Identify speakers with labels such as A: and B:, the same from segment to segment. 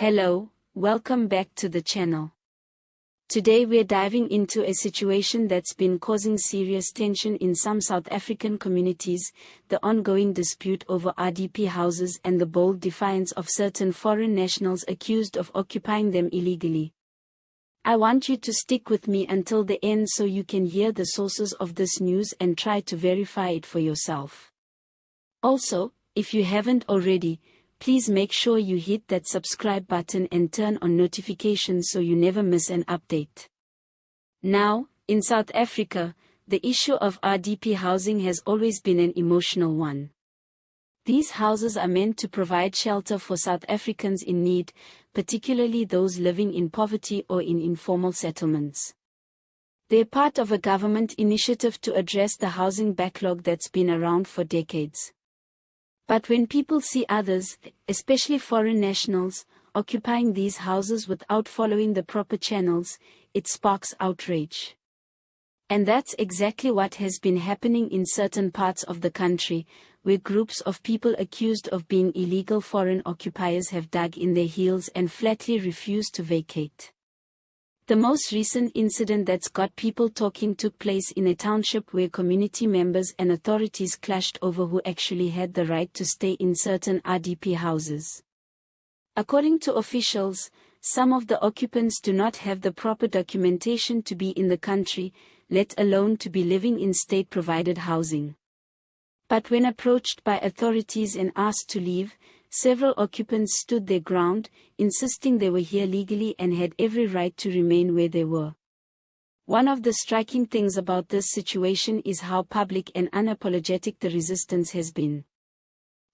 A: Hello, welcome back to the channel. Today we're diving into a situation that's been causing serious tension in some South African communities, the ongoing dispute over RDP houses and the bold defiance of certain foreign nationals accused of occupying them illegally. I want you to stick with me until the end so you can hear the sources of this news and try to verify it for yourself. Also, if you haven't already, please make sure you hit that subscribe button and turn on notifications so you never miss an update. Now, in South Africa, the issue of RDP housing has always been an emotional one. These houses are meant to provide shelter for South Africans in need, particularly those living in poverty or in informal settlements. They're part of a government initiative to address the housing backlog that's been around for decades. But when people see others, especially foreign nationals, occupying these houses without following the proper channels, it sparks outrage. And that's exactly what has been happening in certain parts of the country, where groups of people accused of being illegal foreign occupiers have dug in their heels and flatly refused to vacate. The most recent incident that's got people talking took place in a township where community members and authorities clashed over who actually had the right to stay in certain RDP houses. According to officials, some of the occupants do not have the proper documentation to be in the country, let alone to be living in state-provided housing. But when approached by authorities and asked to leave, several occupants stood their ground, insisting they were here legally and had every right to remain where they were. One of the striking things about this situation is how public and unapologetic the resistance has been.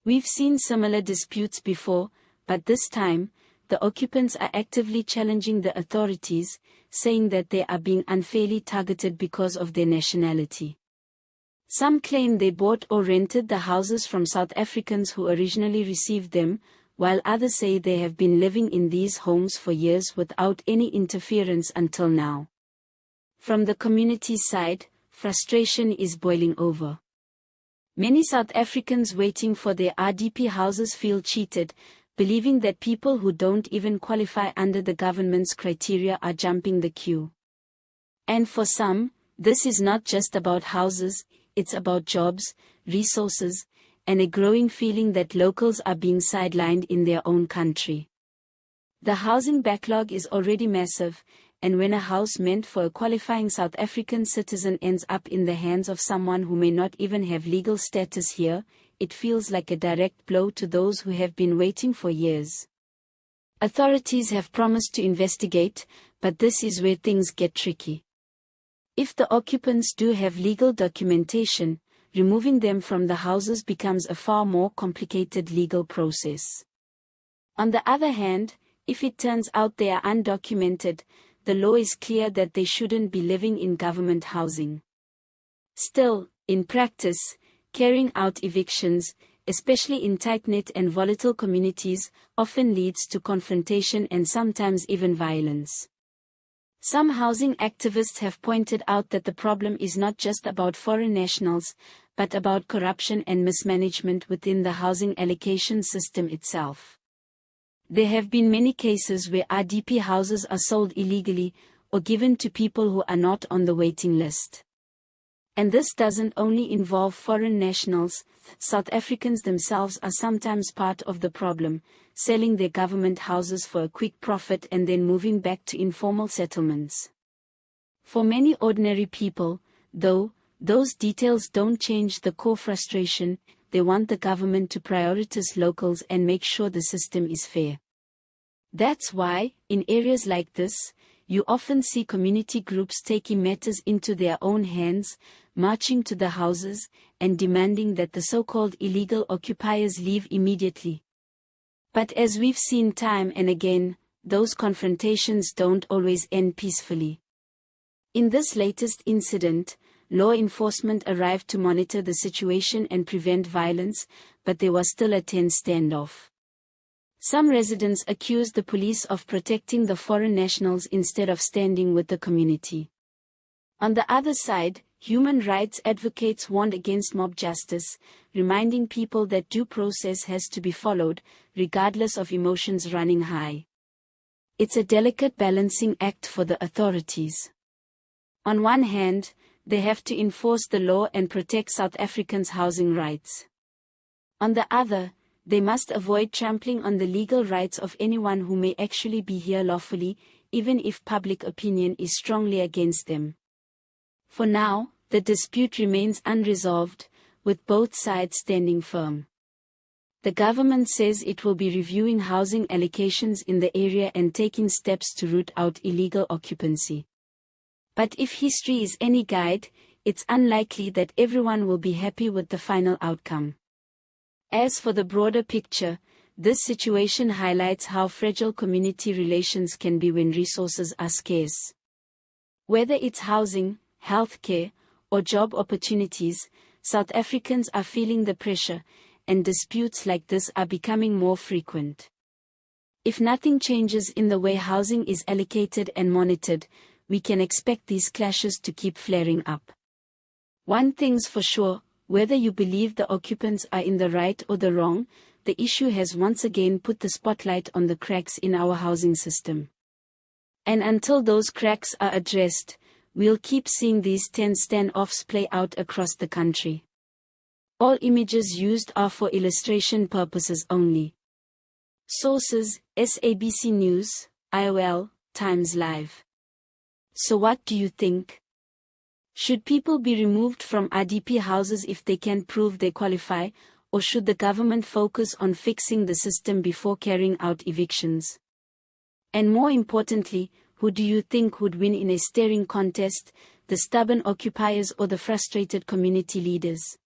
A: We've seen similar disputes before, but this time, the occupants are actively challenging the authorities, saying that they are being unfairly targeted because of their nationality. Some claim they bought or rented the houses from South Africans who originally received them, while others say they have been living in these homes for years without any interference until now. From the community's side, frustration is boiling over. Many South Africans waiting for their RDP houses feel cheated, believing that people who don't even qualify under the government's criteria are jumping the queue. And for some, this is not just about houses, it's about jobs, resources, and a growing feeling that locals are being sidelined in their own country. The housing backlog is already massive, and when a house meant for a qualifying South African citizen ends up in the hands of someone who may not even have legal status here, it feels like a direct blow to those who have been waiting for years. Authorities have promised to investigate, but this is where things get tricky. If the occupants do have legal documentation, removing them from the houses becomes a far more complicated legal process. On the other hand, if it turns out they are undocumented, the law is clear that they shouldn't be living in government housing. Still, in practice, carrying out evictions, especially in tight-knit and volatile communities, often leads to confrontation and sometimes even violence. Some housing activists have pointed out that the problem is not just about foreign nationals, but about corruption and mismanagement within the housing allocation system itself. There have been many cases where RDP houses are sold illegally, or given to people who are not on the waiting list. And this doesn't only involve foreign nationals, South Africans themselves are sometimes part of the problem, selling their government houses for a quick profit and then moving back to informal settlements. For many ordinary people, though, those details don't change the core frustration. They want the government to prioritize locals and make sure the system is fair. That's why, in areas like this, you often see community groups taking matters into their own hands, marching to the houses, and demanding that the so-called illegal occupiers leave immediately. But as we've seen time and again, those confrontations don't always end peacefully. In this latest incident, law enforcement arrived to monitor the situation and prevent violence, but there was still a tense standoff. Some residents accused the police of protecting the foreign nationals instead of standing with the community. On the other side, human rights advocates warned against mob justice, reminding people that due process has to be followed, regardless of emotions running high. It's a delicate balancing act for the authorities. On one hand, they have to enforce the law and protect South Africans' housing rights. On the other, they must avoid trampling on the legal rights of anyone who may actually be here lawfully, even if public opinion is strongly against them. For now, the dispute remains unresolved, with both sides standing firm. The government says it will be reviewing housing allocations in the area and taking steps to root out illegal occupancy. But if history is any guide, it's unlikely that everyone will be happy with the final outcome. As for the broader picture, this situation highlights how fragile community relations can be when resources are scarce. Whether it's housing, healthcare, or job opportunities, South Africans are feeling the pressure, and disputes like this are becoming more frequent. If nothing changes in the way housing is allocated and monitored, we can expect these clashes to keep flaring up. One thing's for sure, whether you believe the occupants are in the right or the wrong, the issue has once again put the spotlight on the cracks in our housing system. And until those cracks are addressed, we'll keep seeing these tense standoffs play out across the country. All images used are for illustration purposes only. Sources: SABC News, IOL, Times Live. So what do you think? Should people be removed from RDP houses if they can prove they qualify, or should the government focus on fixing the system before carrying out evictions? And more importantly, who do you think would win in a staring contest, the stubborn occupiers or the frustrated community leaders?